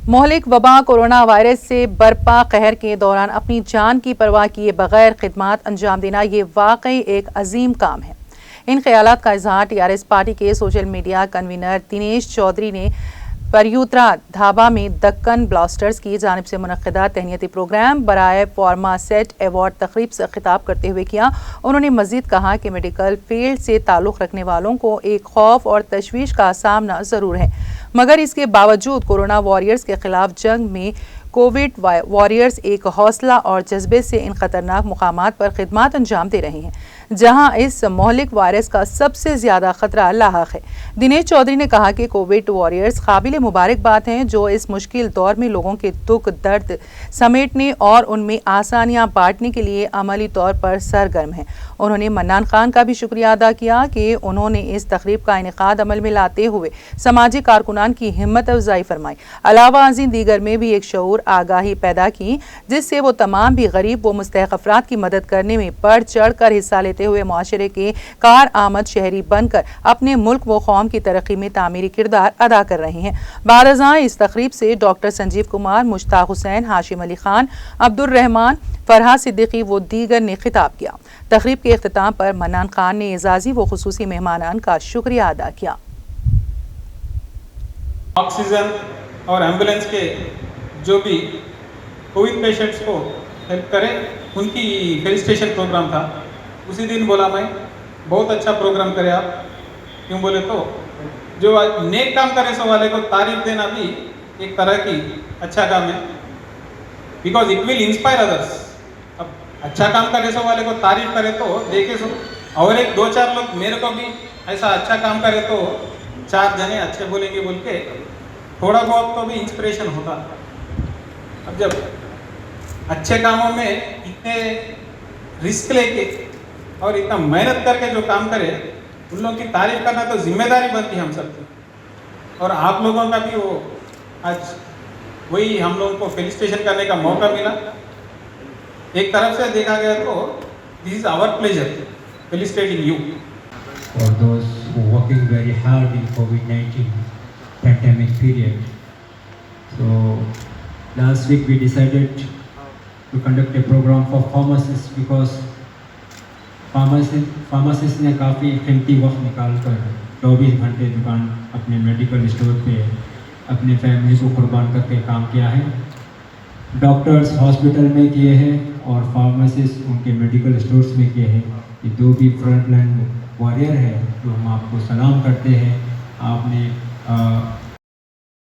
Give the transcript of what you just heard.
मोहलिक वबा corona virus से बरपा कहर के दौरान अपनी जान की परवाह किए बगैर खिदमात अंजाम देना ये वाकई एक अजीम काम है। इन ख्यालात का इजहार टीआरएस पार्टी के social media convener Dinesh Chaudhary ने परयूत्रा धाबा में दक्कन ब्लास्टर्स की जानिब से मुनक्किदा तहनीती प्रोग्राम बराए फार्मासेट अवार्ड तकरीब से खिताब करते हुए किया। उन्होंने मजीद कहा कि मेडिकल फील्ड से ताल्लुक़ रखने वालों को एक खौफ और तशवीश का सामना ज़रूर है, मगर इसके बावजूद कोरोना वॉरियर्स के खिलाफ जंग में कोविड वॉरियर्स एक हौसला और जज्बे से इन खतरनाक मुकामात पर खिदमात अंजाम दे रहे हैं, जहां इस मोहलिक वायरस का सबसे ज्यादा खतरा लाहक है। दिनेश चौधरी ने कहा कि कोविड वॉरियर्स काबिल मुबारकबाद हैं, जो इस मुश्किल दौर में लोगों के दुख दर्द समेटने और उनमें आसानियां बांटने के लिए अमली तौर पर सरगर्म हैं। उन्होंने मन्नान खान का भी शुक्रिया अदा किया कि उन्होंने इस तकरीब का इनेकाद अमल में लाते हुए समाजी कारकुनान की हिम्मत अफजाई फरमाई। अलावा अजीम दीगर में भी एक शऊर आगाही पैदा की, जिससे वो तमाम भी गरीब व मुस्तहक अफराद की मदद करने में बढ़ चढ़ कर हिस्सा लेते हुए माशरे के कार आमद शहरी बनकर अपने मुल्क व कौम की तरक्की में तामीरी किरदार अदा कर रहे हैं। बादशाह इस तकरीब से डॉक्टर संजीव कुमार, मुश्ताक हुसैन, हाशिम अली खान, अब्दुल रहमान, फरहाद सिद्दीकी व दीगर ने खिताब किया। तकरीब के इख्तिताम पर मन्नान खान ने एजाजी व खुसूसी मेहमानान का शुक्रिया अदा किया। ऑक्सीजन और एम्बुलेंस के जो भी कोविड पेशेंट्स को हेल्प करें, उनकी फेलिसिटेशन प्रोग्राम था। उसी दिन बोला मैं, बहुत अच्छा प्रोग्राम करे आप। क्यों बोले तो जो नेक काम करे सो वाले को तारीफ देना भी एक तरह की अच्छा काम है, because it will inspire others. अब अच्छा काम करे सो वाले को तारीफ करे तो देखे सो और एक दो चार लोग मेरे को भी ऐसा अच्छा काम करे तो चार जने अच्छे बोलेंगे बोल के थोड़ा बहुत तो भी इंस्पिरेशन होता। अब जब अच्छे कामों में इतने रिस्क लेके और इतना मेहनत करके जो काम करे, उन लोगों की तारीफ करना तो जिम्मेदारी बनती है हम सबकी। और आप लोगों का भी वो आज वही हम लोगों को फेलिसिटेशन करने का मौका मिला। एक तरफ से देखा गया तो this is our pleasure felicitating you. For those who are working very hard in COVID-19 pandemic period. So last week we decided to conduct a program for pharmacists because pharmacists ने काफ़ी कीमती वक्त निकाल कर 24 घंटे दुकान अपने मेडिकल स्टोर पे अपने फैमिली को कुर्बान करके काम किया है। डॉक्टर्स हॉस्पिटल में किए हैं और फार्मासिस्ट उनके मेडिकल स्टोर्स में किए हैं। ये दो भी फ्रंट लाइन वॉरियर है, तो हम आपको सलाम करते हैं। आपने